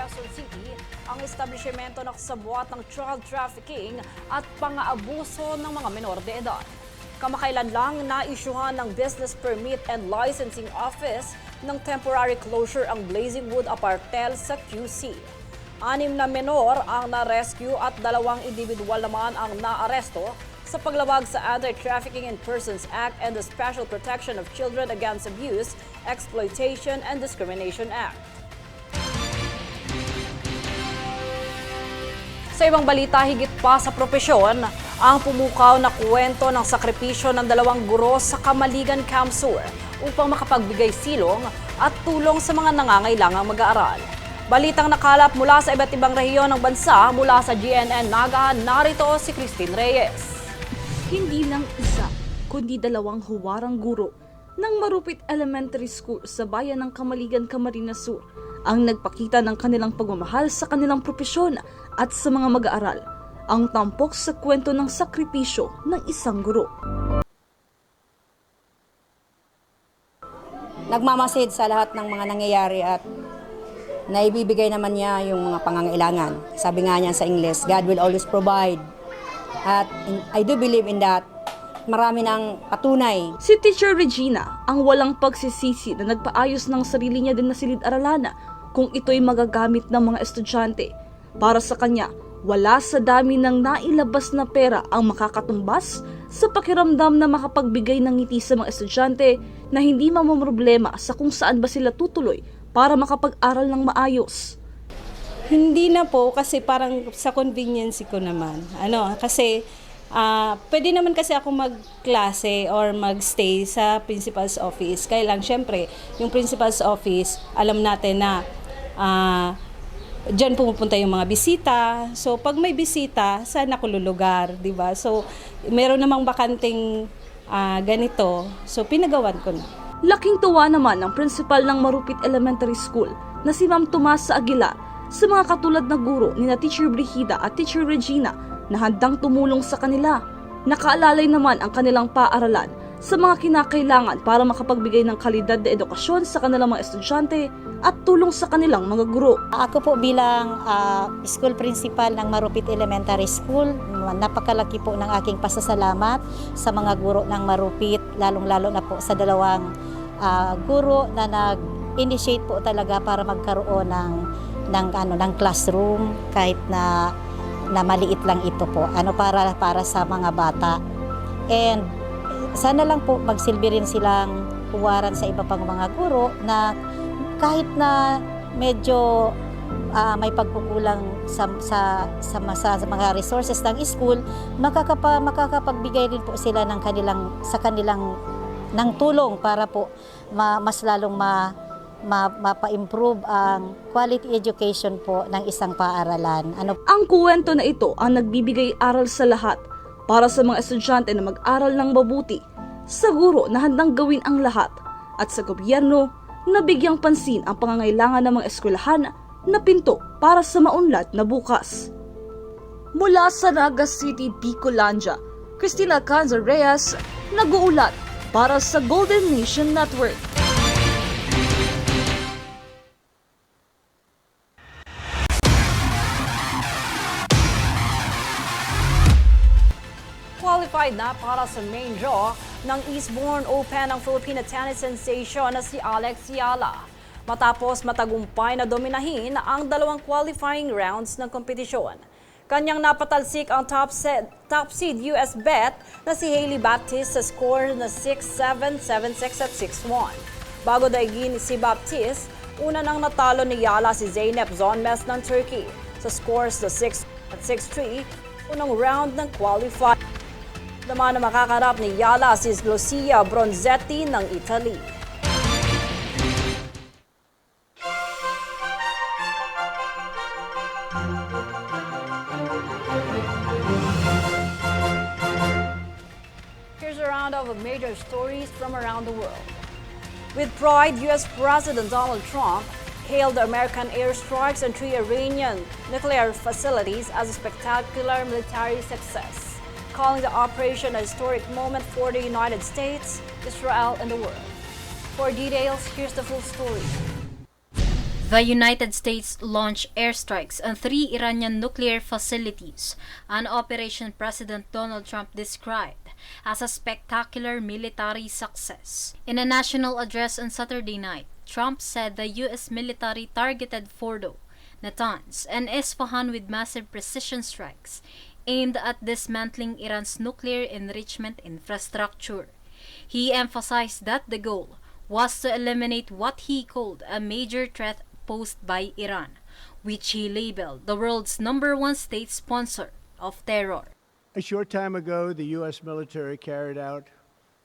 Quezon City ang establishmento na kasabwat ng child trafficking at pang-aabuso ng mga menor de edad. Kamakailan lang na-isyuhan ng Business Permit and Licensing Office ng temporary closure ang Blazing Wood Apartel sa QC. 6 na menor ang na-rescue at 2 individual naman ang naaresto sa paglabag sa Anti-Trafficking in Persons Act and the Special Protection of Children Against Abuse, Exploitation, and Discrimination Act. Sa ibang balita, higit pa sa propesyon, ang pumukaw na kwento ng sakripisyo ng 2 guro sa Kamaligan Camp Sur upang makapagbigay silong at tulong sa mga nangangailangang mag-aaral. Balitang nakalap mula sa iba't ibang rehiyon ng bansa mula sa GNN Naga, narito si Christine Reyes. Hindi lang isa, kundi 2 huwarang guro ng Marupit Elementary School sa bayan ng Kamaligan, Camarines Sur ang nagpakita ng kanilang pagmamahal sa kanilang propesyon at sa mga mag-aaral. Ang tampok sa kwento ng sakripisyo ng isang guro. Nagmamasid sa lahat ng mga nangyayari at naibibigay naman niya yung mga pangangailangan. Sabi nga niya sa English, God will always provide. At I do believe in that. Marami ng patunay. Si Teacher Regina ang walang pagsisisi na nagpaayos ng sarili niya din na silid-aralan kung ito'y magagamit ng mga estudyante. Para sa kanya, wala sa dami ng nailabas na pera ang makakatumbas sa pakiramdam na makapagbigay ng ngiti sa mga estudyante na hindi mamamroblema sa kung saan ba sila tutuloy para makapag-aral ng maayos. Hindi na po kasi parang sa convenience ko naman. Kasi pwede naman kasi ako magklase or magstay sa principal's office. Kaya lang syempre, yung principal's office, alam natin na diyan pumupunta yung mga bisita. So pag may bisita, saan ako lulugar, 'di ba? So meron namang bakanting ganito. So pinagawan ko na. Laking tuwa naman ng principal ng Marupit Elementary School na si Ma'am Tomasa Aguilar sa mga katulad na guro ni na Teacher Brigida at Teacher Regina na handang tumulong sa kanila. Nakaalalay naman ang kanilang paaralan sa mga kinakailangan para makapagbigay ng kalidad na edukasyon sa kanilang mga estudyante at tulong sa kanilang mga guro. Ako po bilang school principal ng Marupit Elementary School, napakalaki po ng aking pasasalamat sa mga guro ng Marupit, lalong-lalo na po sa 2 guro na nag-initiate po talaga para magkaroon ng classroom kahit na maliit lang ito po, para sa mga bata. And sana lang po magsilbi rin silang huwaran sa iba pang mga guro na kahit na medyo may pagkukulang sa mga resources ng school, makakapagbigay rin po sila ng kanilang ng tulong para po mas lalong mapa-improve ang quality education po ng isang paaralan. Ang kuwento na ito ang nagbibigay aral sa lahat para sa mga estudyante na mag-aral ng mabuti, sa guro na handang gawin ang lahat, at sa gobyerno na bigyang pansin ang pangangailangan ng mga eskwelahan na pinto para sa maunlad na bukas. Mula sa Naga City, Bicolandia, Cristina Canza Reyes, nag-uulat para sa Golden Nation Network. Qualified na para sa main draw ng Eastbourne Open ang Filipino tennis sensation na si Eala. Matapos matagumpay na dominahin ang 2 qualifying rounds ng kompetisyon. Kanyang napatalsik ang top seed US bet na si Hailey Baptiste sa score na 6-7, 7-6 at 6-1. Bago daigin si Baptiste, una nang natalo ni Eala si Zeynep Zonmes ng Turkey sa scores na 6 at 6-3, unang round ng qualify. Naman na makakarap ni Eala si Lucia Bronzetti ng Italy. Here's a roundup of major stories from around the world. With pride, U.S. President Donald Trump hailed the American airstrikes on 3 Iranian nuclear facilities as a spectacular military success, calling the operation a historic moment for the United States, Israel, and the world. For details, here's the full story. The United States launched airstrikes on 3 Iranian nuclear facilities, an operation President Donald Trump described as a spectacular military success. In a national address on Saturday night, Trump said the U.S. military targeted Fordo, Natanz, and Isfahan with massive precision strikes aimed at dismantling Iran's nuclear enrichment infrastructure. He emphasized that the goal was to eliminate what he called a major threat posed by Iran, which he labeled the world's #1 state sponsor of terror. A short time ago, the U.S. military carried out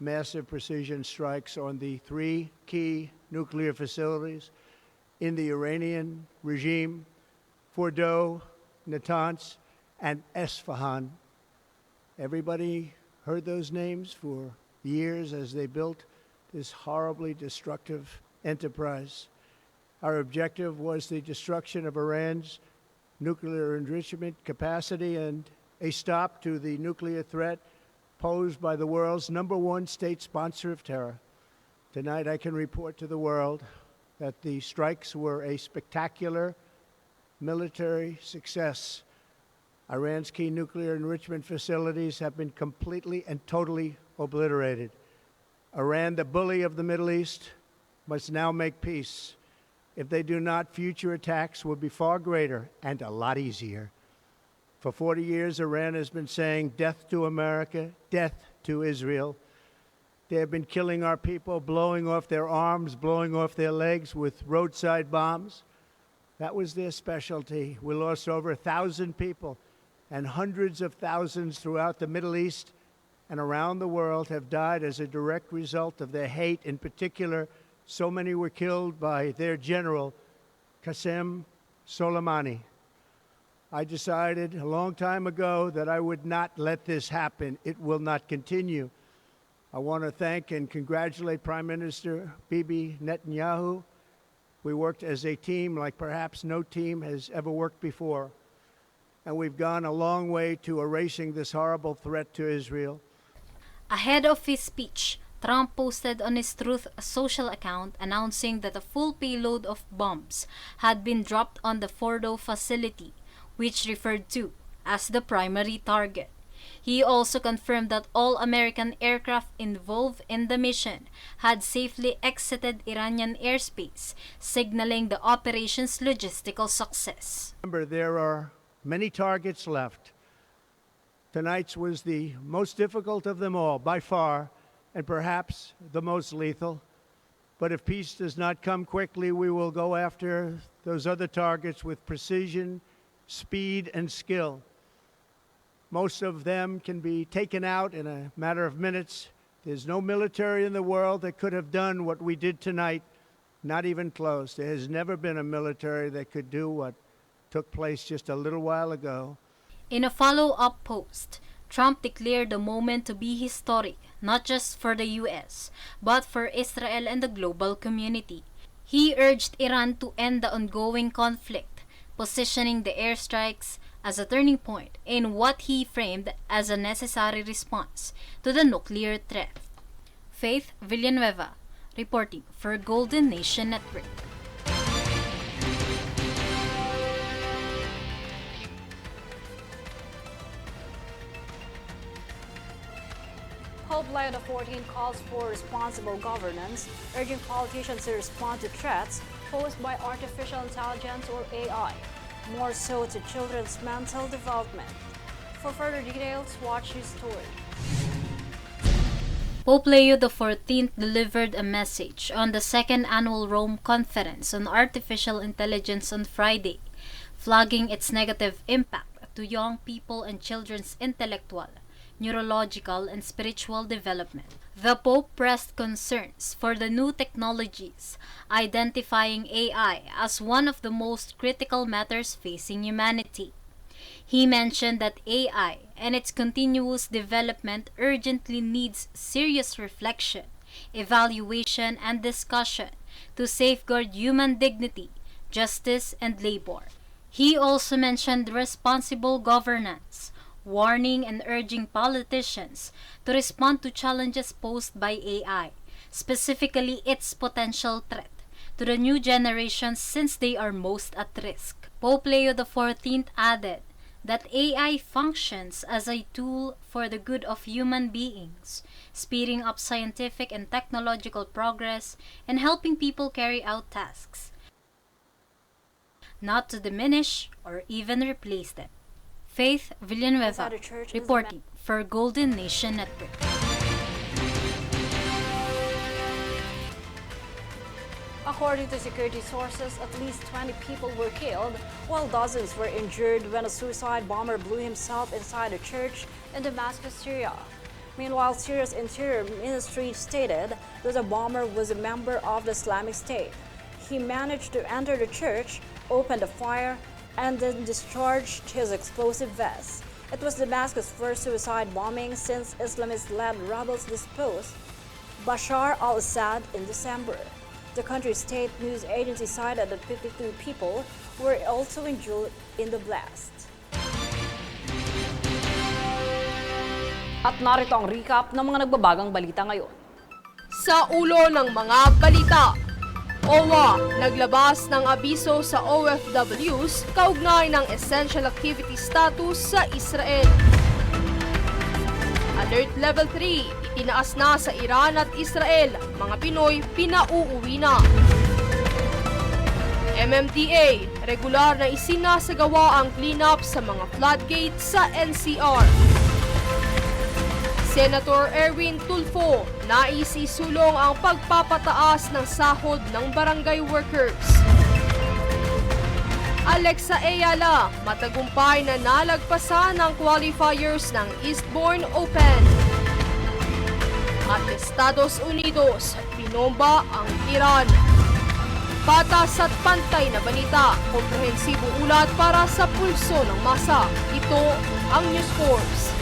massive precision strikes on the 3 key nuclear facilities in the Iranian regime, Fordo, Natanz, and Esfahan. Everybody heard those names for years as they built this horribly destructive enterprise. Our objective was the destruction of Iran's nuclear enrichment capacity and a stop to the nuclear threat posed by the world's #1 state sponsor of terror. Tonight I can report to the world that the strikes were a spectacular military success. Iran's key nuclear enrichment facilities have been completely and totally obliterated. Iran, the bully of the Middle East, must now make peace. If they do not, future attacks will be far greater and a lot easier. For 40 years, Iran has been saying death to America, death to Israel. They have been killing our people, blowing off their arms, blowing off their legs with roadside bombs. That was their specialty. We lost over 1,000 people, and hundreds of thousands throughout the Middle East and around the world have died as a direct result of their hate. In particular, so many were killed by their general, Qasem Soleimani. I decided a long time ago that I would not let this happen. It will not continue. I want to thank and congratulate Prime Minister Bibi Netanyahu. We worked as a team like perhaps no team has ever worked before. And we've gone a long way to erasing this horrible threat to Israel. Ahead of his speech, Trump posted on his Truth social account announcing that a full payload of bombs had been dropped on the Fordo facility, which referred to as the primary target. He also confirmed that all American aircraft involved in the mission had safely exited Iranian airspace, signaling the operation's logistical success. Remember, there are many targets left. Tonight's was the most difficult of them all, by far, and perhaps the most lethal. But if peace does not come quickly, we will go after those other targets with precision, speed, and skill. Most of them can be taken out in a matter of minutes. There's no military in the world that could have done what we did tonight, not even close. There has never been a military that could do what took place just a little while ago. In a follow-up post, Trump declared the moment to be historic, not just for the U.S., but for Israel and the global community. He urged Iran to end the ongoing conflict, positioning the airstrikes as a turning point in what he framed as a necessary response to the nuclear threat. Faith Villanueva, reporting for Golden Nation Network. Pope Leo XIV calls for responsible governance, urging politicians to respond to threats posed by artificial intelligence or AI, more so to children's mental development. For further details, watch this story. Pope Leo XIV delivered a message on the second annual Rome Conference on Artificial Intelligence on Friday, flagging its negative impact to young people and children's intellectual, neurological, and spiritual development. The Pope pressed concerns for the new technologies, identifying AI as one of the most critical matters facing humanity. He mentioned that AI and its continuous development urgently needs serious reflection, evaluation, and discussion to safeguard human dignity, justice, and labor. He also mentioned responsible governance, warning and urging politicians to respond to challenges posed by AI, specifically its potential threat to the new generation since they are most at risk. Pope Leo XIV added that AI functions as a tool for the good of human beings, speeding up scientific and technological progress and helping people carry out tasks, not to diminish or even replace them. Faith Villanueva, Inside the church is reporting for Golden Nation Network. According to security sources, at least 20 people were killed, while dozens were injured when a suicide bomber blew himself inside a church in Damascus, Syria. Meanwhile, Syria's Interior Ministry stated that the bomber was a member of the Islamic State. He managed to enter the church, opened a fire, and then discharged his explosive vest. It was Damascus' first suicide bombing since Islamist-led rebels disposed Bashar al-Assad in December. The country's state news agency cited that 52 people were also injured in the blast. At narito ang recap ng mga nagbabagang balita ngayon. Sa ulo ng mga balita, OWWA naglabas ng abiso sa OFWs kaugnay ng essential activity status sa Israel. Alert Level 3, itinaas na sa Iran at Israel, mga Pinoy pinauuwi na. MMDA, regular na isinasagawa ang cleanup sa mga floodgate sa NCR. Senator Erwin Tulfo, nais isulong ang pagpapataas ng sahod ng barangay workers. Eala, matagumpay na nalagpasan ang qualifiers ng Eastbourne Open. At Estados Unidos, binomba ang Iran. Patas at pantay na balita, komprehensibong ulat para sa pulso ng masa. Ito ang Newsforce.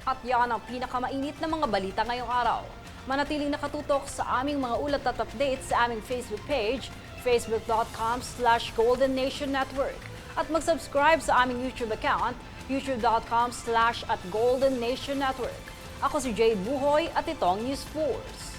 At yan ang pinakamainit na mga balita ngayong araw. Manatiling nakatutok sa aming mga ulat at updates sa aming Facebook page, facebook.com/Golden Nation Network. At mag-subscribe sa aming YouTube account, youtube.com/@Golden Nation Network. Ako si Jay Buhoy at ito ang Newsforce.